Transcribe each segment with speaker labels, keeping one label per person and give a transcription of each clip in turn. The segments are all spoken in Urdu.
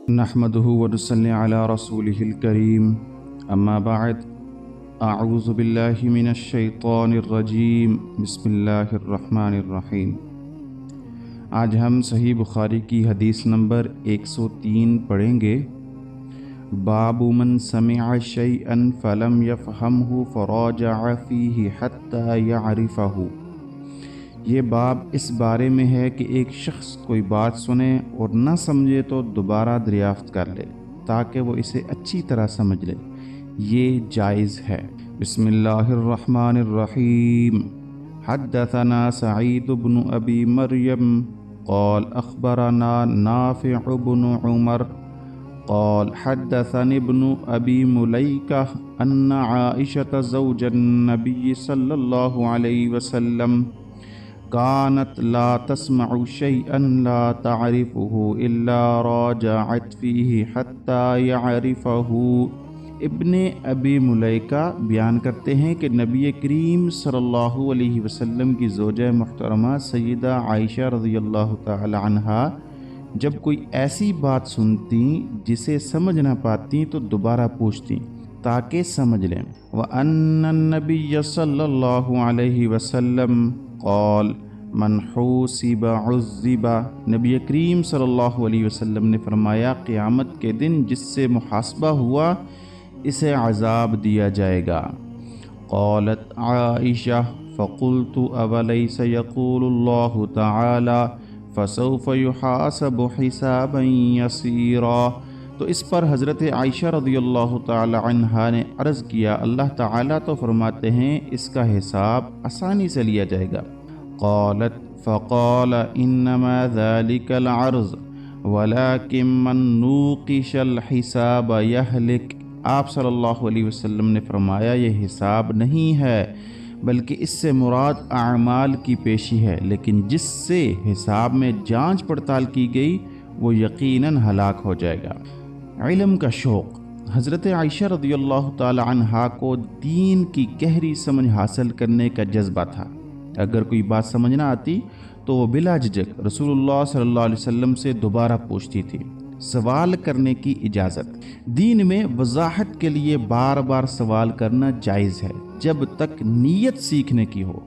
Speaker 1: نحمده ونصلي على رسوله الكريم اما بعد اعوذ باللہ من الشیطان الرجیم بسم اللہ الرحمن الرحیم۔ آج ہم صحیح بخاری کی حدیث نمبر 103 پڑھیں گے۔ باب من سمع شیئا فلم یفہمہ فراجع فیہ حتی یعرفہ۔ یہ باب اس بارے میں ہے کہ ایک شخص کوئی بات سنے اور نہ سمجھے تو دوبارہ دریافت کر لے تاکہ وہ اسے اچھی طرح سمجھ لے، یہ جائز ہے۔ بسم اللہ الرحمن الرحیم۔ حدثنا سعید بن ابی مریم قال اخبرنا نافع بن عمر قال حدثني ابن ابی ملیکہ ان عائشة زوج النبی صلی اللہ علیہ وسلم كانت لا تسمع شيئا لا تعرفه الا راجعت فيه حتى يعرفه۔ ابن ابی ملیکہ بیان کرتے ہیں کہ نبی کریم صلی اللہ علیہ وسلم کی زوجہ محترمہ سیدہ عائشہ رضی اللہ تعالی عنہا جب کوئی ایسی بات سنتیں جسے سمجھ نہ پاتیں تو دوبارہ پوچھتیں تاکہ سمجھ لیں۔ وَأَنَّ النَّبِيَّ صلی اللہ علیہ وسلم قال من حوسب عذب۔ نبی کریم صلی اللہ علیہ وسلم نے فرمایا قیامت کے دن جس سے محاسبہ ہوا اسے عذاب دیا جائے گا۔ قالت عائشہ فقلت اولیس یقول اللہ تعالی فسوف يحاسب حسابا یسیرا۔ تو اس پر حضرت عائشہ رضی اللہ تعالی عنہا نے عرض کیا اللہ تعالیٰ تو فرماتے ہیں اس کا حساب آسانی سے لیا جائے گا۔ قالت فقال انما ذلك العرض ولكن من نوقش الحساب يهلك۔ آپ صلی اللہ علیہ وسلم نے فرمایا یہ حساب نہیں ہے بلکہ اس سے مراد اعمال کی پیشی ہے، لیکن جس سے حساب میں جانچ پڑتال کی گئی وہ یقیناً ہلاک ہو جائے گا۔ علم کا شوق۔ حضرت عائشہ رضی اللہ تعالی عنہا کو دین کی گہری سمجھ حاصل کرنے کا جذبہ تھا۔ اگر کوئی بات سمجھ نہ آتی تو وہ بلا جھجک رسول اللہ صلی اللہ علیہ وسلم سے دوبارہ پوچھتی تھی۔ سوال کرنے کی اجازت۔ دین میں وضاحت کے لیے بار بار سوال کرنا جائز ہے جب تک نیت سیکھنے کی ہو۔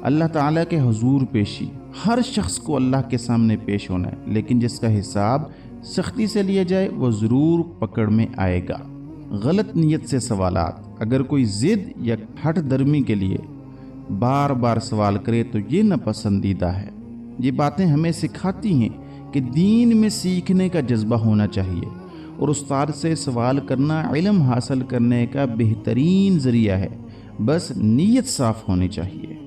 Speaker 1: اللہ تعالیٰ کے حضور پیشی۔ ہر شخص کو اللہ کے سامنے پیش ہونا ہے، لیکن جس کا حساب سختی سے لیا جائے وہ ضرور پکڑ میں آئے گا۔ غلط نیت سے سوالات۔ اگر کوئی ضد یا ہٹ درمی کے لیے بار بار سوال کرے تو یہ ناپسندیدہ ہے۔ یہ باتیں ہمیں سکھاتی ہیں کہ دین میں سیکھنے کا جذبہ ہونا چاہیے اور استاد سے سوال کرنا علم حاصل کرنے کا بہترین ذریعہ ہے، بس نیت صاف ہونی چاہیے۔